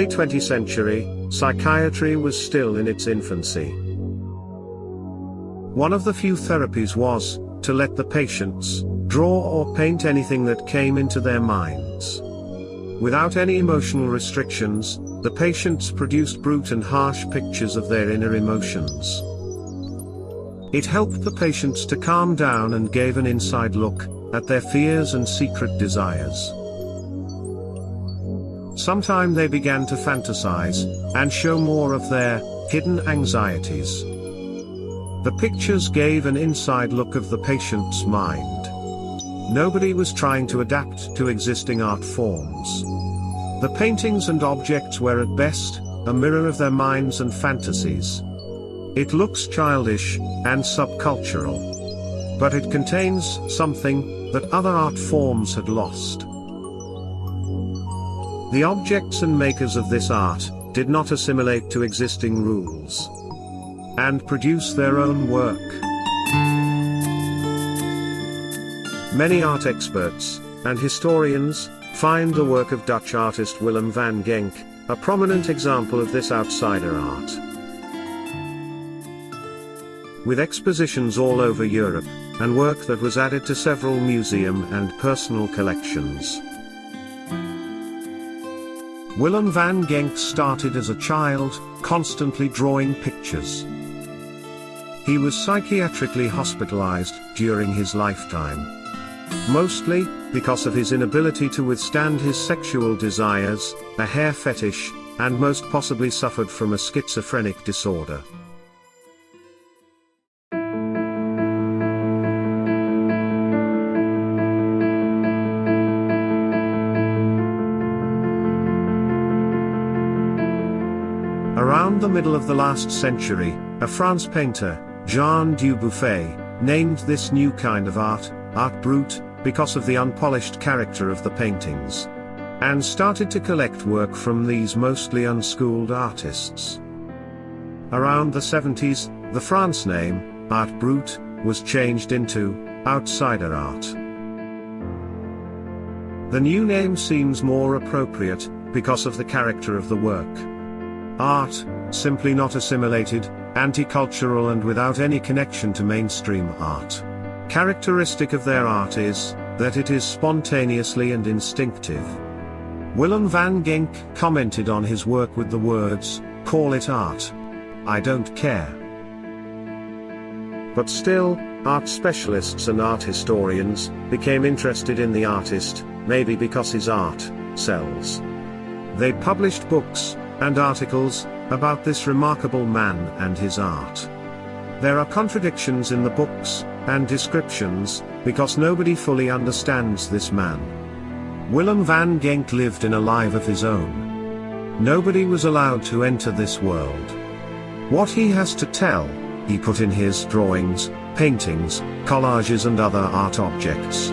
early 20th century, psychiatry was still in its infancy. One of the few therapies was to let the patients draw or paint anything that came into their minds. Without any emotional restrictions, the patients produced brute and harsh pictures of their inner emotions. It helped the patients to calm down and gave an inside look at their fears and secret desires. Sometime they began to fantasize and show more of their hidden anxieties. The pictures gave an inside look of the patient's mind. Nobody was trying to adapt to existing art forms. The paintings and objects were at best a mirror of their minds and fantasies. It looks childish and subcultural, but it contains something that other art forms had lost. The objects and makers of this art did not assimilate to existing rules and produce their own work. Many art experts and historians find the work of Dutch artist Willem van Genk a prominent example of this outsider art. With expositions all over Europe, and work that was added to several museum and personal collections. Willem van Genk started as a child, constantly drawing pictures. He was psychiatrically hospitalized during his lifetime. Mostly because of his inability to withstand his sexual desires, a hair fetish, and most possibly suffered from a schizophrenic disorder. Around the middle of the last century, a French painter, Jean Dubuffet, named this new kind of art brut, because of the unpolished character of the paintings, and started to collect work from these mostly unschooled artists. Around the 70s, the France name, art brut, was changed into outsider art. The new name seems more appropriate because of the character of the work. Art, simply not assimilated, anti-cultural and without any connection to mainstream art. Characteristic of their art is that it is spontaneously and instinctive. Willem van Genk commented on his work with the words, "Call it art. I don't care." But still, art specialists and art historians became interested in the artist, maybe because his art sells. They published books and articles about this remarkable man and his art. There are contradictions in the books and descriptions because nobody fully understands this man. Willem van Genk lived in a life of his own. Nobody was allowed to enter this world. What he has to tell, he put in his drawings, paintings, collages and other art objects.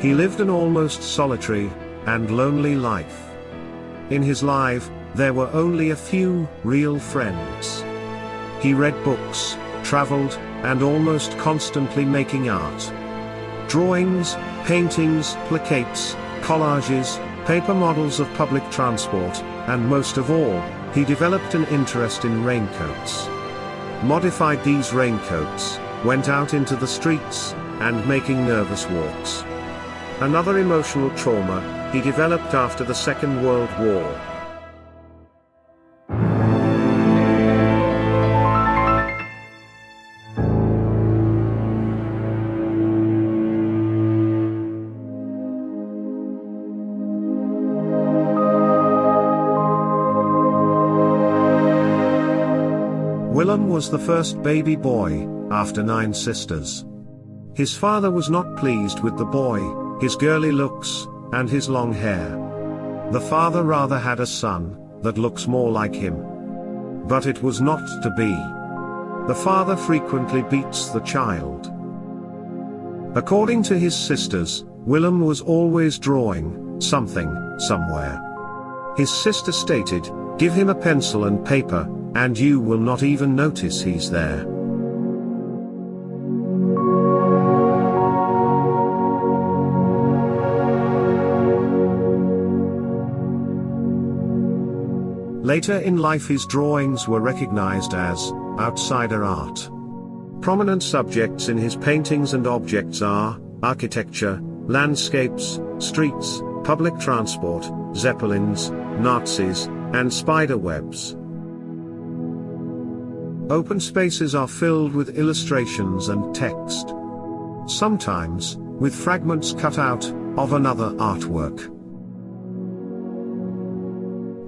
He lived an almost solitary and lonely life. In his life, there were only a few real friends. He read books, traveled, and almost constantly making art. Drawings, paintings, placates, collages, paper models of public transport, and most of all, he developed an interest in raincoats. Modified these raincoats, went out into the streets, and making nervous walks. Another emotional trauma he developed after the Second World War. Willem was the first baby boy, after 9 sisters. His father was not pleased with the boy, his girly looks, and his long hair. The father rather had a son that looks more like him. But it was not to be. The father frequently beats the child. According to his sisters, Willem was always drawing something, somewhere. His sister stated, "Give him a pencil and paper, and you will not even notice he's there." Later in life his drawings were recognized as outsider art. Prominent subjects in his paintings and objects are architecture, landscapes, streets, public transport, zeppelins, Nazis, and spider webs. Open spaces are filled with illustrations and text, sometimes with fragments cut out of another artwork.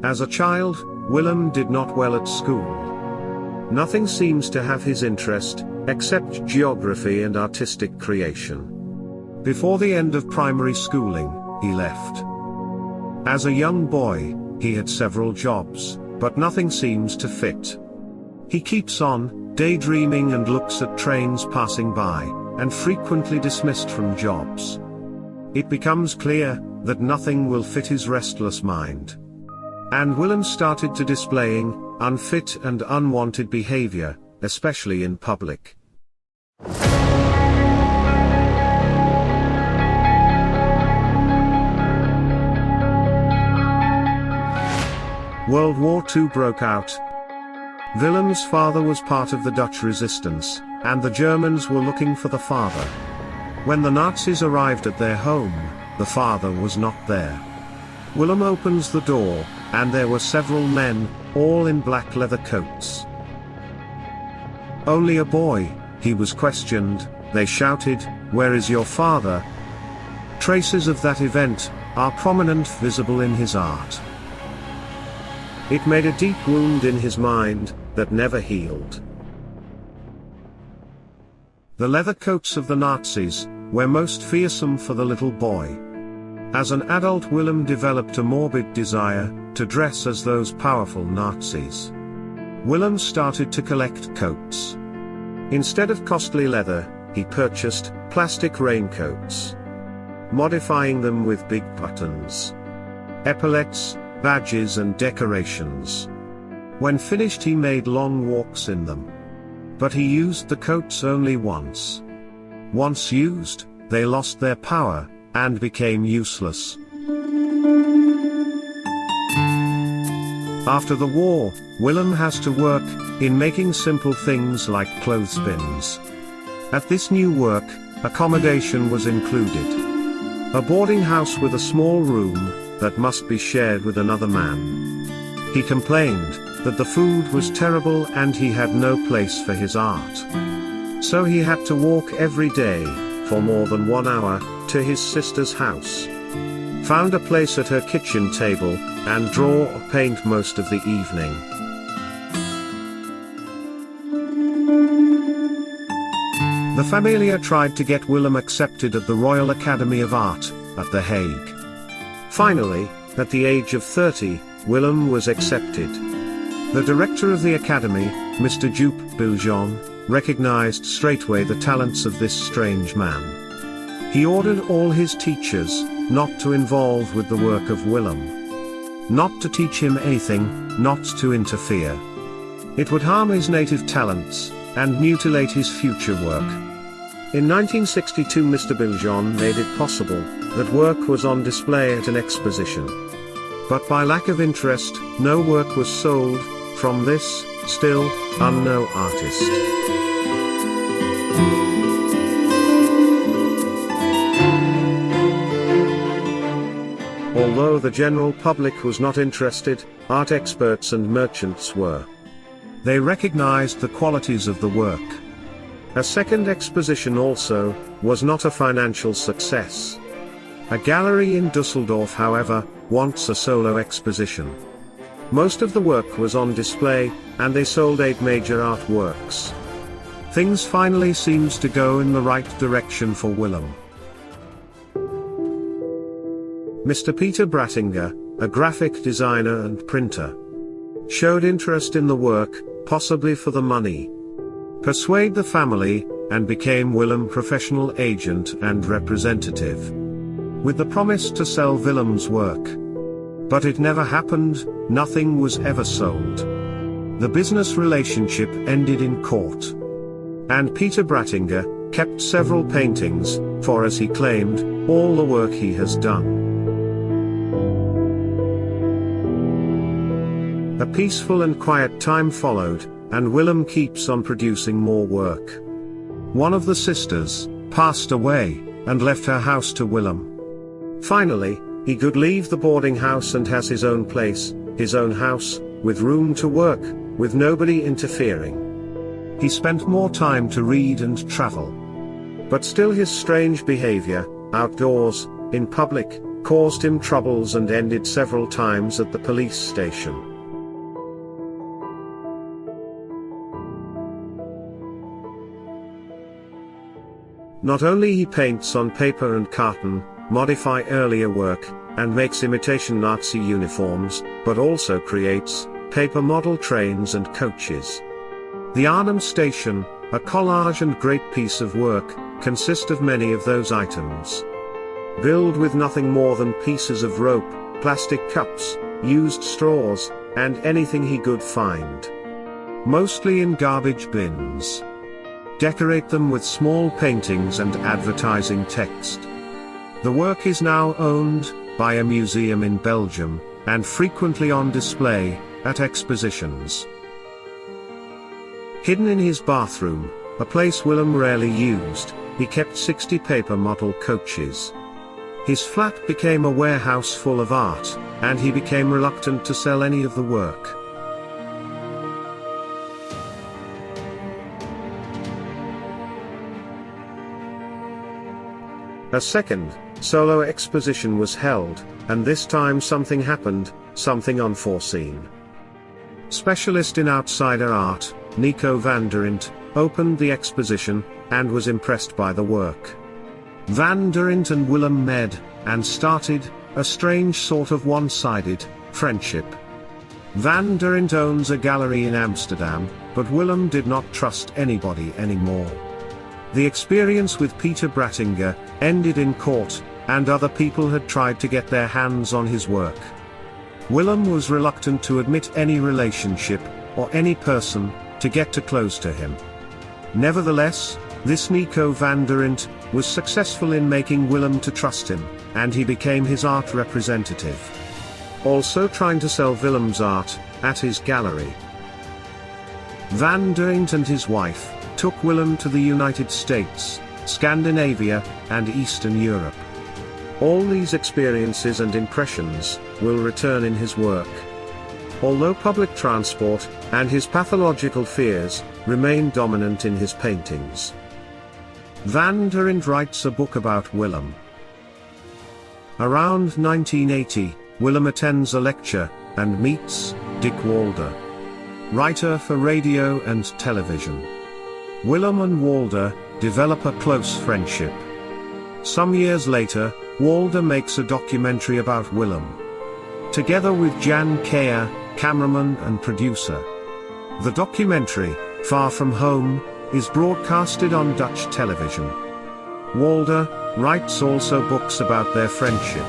As a child, Willem did not well at school. Nothing seems to have his interest, except geography and artistic creation. Before the end of primary schooling, he left. As a young boy, he had several jobs, but nothing seems to fit. He keeps on daydreaming and looks at trains passing by, and frequently dismissed from jobs. It becomes clear that nothing will fit his restless mind. And Willem started to displaying unfit and unwanted behavior, especially in public. World War II broke out. Willem's father was part of the Dutch resistance, and the Germans were looking for the father. When the Nazis arrived at their home, the father was not there. Willem opens the door, and there were several men, all in black leather coats. Only a boy, he was questioned. They shouted, "Where is your father?" Traces of that event are prominent, visible in his art. It made a deep wound in his mind that never healed. The leather coats of the Nazis were most fearsome for the little boy. As an adult, Willem developed a morbid desire to dress as those powerful Nazis. Willem started to collect coats. Instead of costly leather, he purchased plastic raincoats, modifying them with big buttons, epaulets, badges and decorations. When finished, he made long walks in them. But he used the coats only once. Once used, they lost their power and became useless. After the war, Willem has to work in making simple things like clothespins. At this new work, accommodation was included. A boarding house with a small room that must be shared with another man. He complained that the food was terrible and he had no place for his art. So he had to walk every day, for more than 1 hour, to his sister's house. Found a place at her kitchen table, and draw or paint most of the evening. The Familia tried to get Willem accepted at the Royal Academy of Art, at The Hague. Finally, at the age of 30, Willem was accepted. The director of the academy, Mr. Joop Biljon, recognized straightway the talents of this strange man. He ordered all his teachers not to involve with the work of Willem. Not to teach him anything, not to interfere. It would harm his native talents, and mutilate his future work. In 1962, Mr. Biljon made it possible that work was on display at an exposition. But by lack of interest, no work was sold from this, still, unknown artist. Although the general public was not interested, art experts and merchants were. They recognized the qualities of the work. A second exposition also was not a financial success. A gallery in Dusseldorf, however, wants a solo exposition. Most of the work was on display, and they sold 8 major artworks. Things finally seems to go in the right direction for Willem. Mr. Peter Brattinger, a graphic designer and printer, showed interest in the work, possibly for the money. Persuade the family, and became Willem professional agent and representative, with the promise to sell Willem's work. But it never happened, nothing was ever sold. The business relationship ended in court. And Peter Brattinger kept several paintings, for as he claimed, all the work he has done. A peaceful and quiet time followed, and Willem keeps on producing more work. One of the sisters passed away, and left her house to Willem. Finally, he could leave the boarding house and has his own place, his own house, with room to work, with nobody interfering. He spent more time to read and travel. But still his strange behavior, outdoors, in public, caused him troubles and ended several times at the police station. Not only he paints on paper and carton, modify earlier work, and makes imitation Nazi uniforms, but also creates paper model trains and coaches. The Arnhem station, a collage and great piece of work, consist of many of those items. Built with nothing more than pieces of rope, plastic cups, used straws, and anything he could find. Mostly in garbage bins. Decorate them with small paintings and advertising text. The work is now owned by a museum in Belgium, and frequently on display at expositions. Hidden in his bathroom, a place Willem rarely used, he kept 60 paper model coaches. His flat became a warehouse full of art, and he became reluctant to sell any of the work. A second, solo exposition was held, and this time something happened, something unforeseen. Specialist in outsider art, Nico van der Int, opened the exposition, and was impressed by the work. Van der Int and Willem met, and started a strange sort of one-sided friendship. Van der Int owns a gallery in Amsterdam, but Willem did not trust anybody anymore. The experience with Peter Brattinger ended in court, and other people had tried to get their hands on his work. Willem was reluctant to admit any relationship, or any person, to get too close to him. Nevertheless, this Nico van der Int was successful in making Willem to trust him, and he became his art representative. Also trying to sell Willem's art at his gallery. Van der Int and his wife took Willem to the United States, Scandinavia, and Eastern Europe. All these experiences and impressions will return in his work. Although public transport and his pathological fears remain dominant in his paintings. Van der Int writes a book about Willem. Around 1980, Willem attends a lecture and meets Dick Walder, writer for radio and television. Willem and Walder develop a close friendship. Some years later, Walder makes a documentary about Willem. Together with Jan Keir, cameraman and producer. The documentary, Far From Home, is broadcasted on Dutch television. Walder writes also books about their friendship.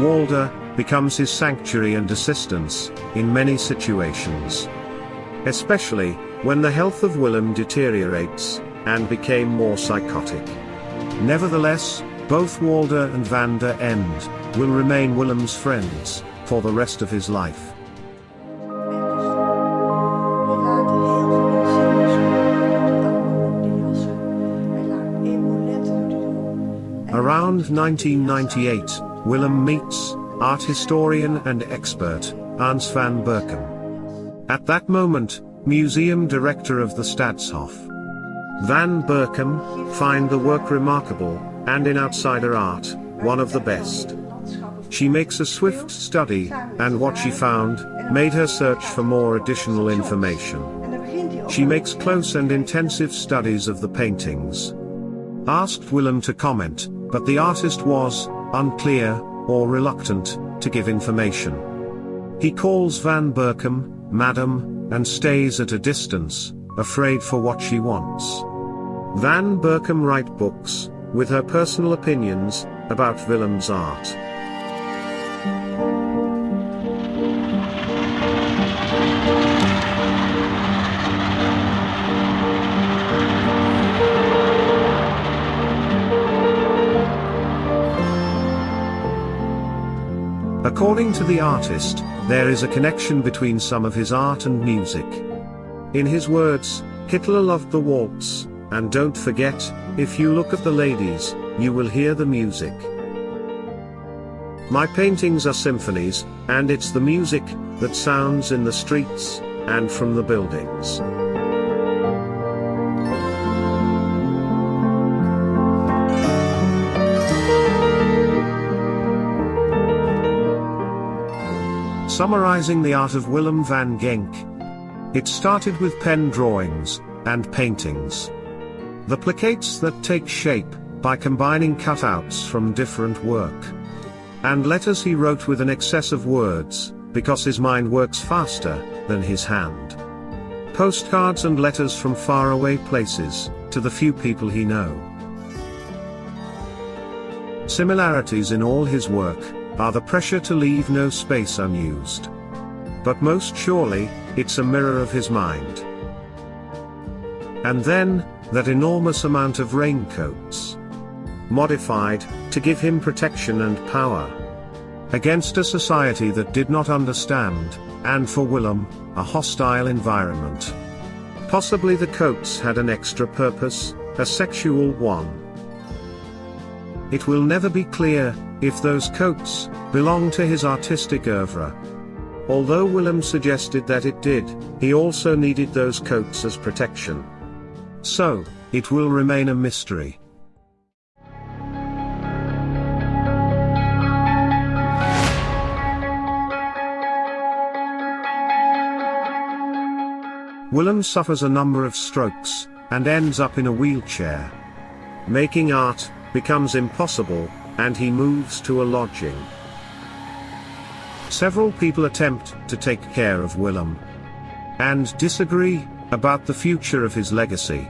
Walder becomes his sanctuary and assistance in many situations. Especially when the health of Willem deteriorates and became more psychotic. Nevertheless, both Walder and Van der Int will remain Willem's friends for the rest of his life. Around 1998, Willem meets art historian and expert Hans van Burkham. At that moment, museum director of the Stadshof. Van Burkham find the work remarkable, and in outsider art, one of the best. She makes a swift study, and what she found made her search for more additional information. She makes close and intensive studies of the paintings. Asked Willem to comment, but the artist was unclear or reluctant to give information. He calls Van Burkham Madam, and stays at a distance, afraid for what she wants. Van Burkham writes books with her personal opinions about Willem's art. According to the artist, there is a connection between some of his art and music. In his words, Hitler loved the waltz, and don't forget, if you look at the ladies, you will hear the music. My paintings are symphonies, and it's the music that sounds in the streets and from the buildings. Summarizing the art of Willem van Genk. It started with pen drawings and paintings. The placates that take shape by combining cutouts from different work. And letters he wrote with an excess of words, because his mind works faster than his hand. Postcards and letters from faraway places, to the few people he knows. Similarities in all his work are the pressure to leave no space unused. But most surely, it's a mirror of his mind. And then, that enormous amount of raincoats. Modified, to give him protection and power. Against a society that did not understand, and for Willem, a hostile environment. Possibly the coats had an extra purpose, a sexual one. It will never be clear if those coats belong to his artistic oeuvre. Although Willem suggested that it did, he also needed those coats as protection. So, it will remain a mystery. Willem suffers a number of strokes, and ends up in a wheelchair. Making art becomes impossible, and he moves to a lodging. Several people attempt to take care of Willem, and disagree about the future of his legacy.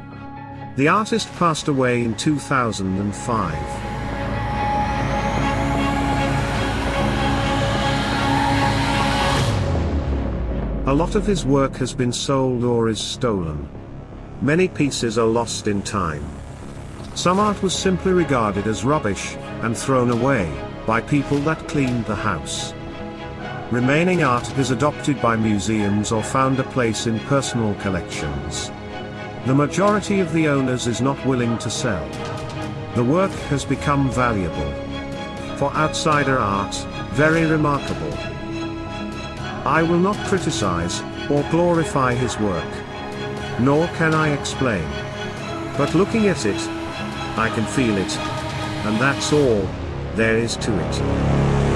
The artist passed away in 2005. A lot of his work has been sold or is stolen. Many pieces are lost in time. Some art was simply regarded as rubbish, and thrown away, by people that cleaned the house. Remaining art is adopted by museums or found a place in personal collections. The majority of the owners is not willing to sell. The work has become valuable. For outsider art, very remarkable. I will not criticize, or glorify his work. Nor can I explain. But looking at it, I can feel it. And that's all there is to it.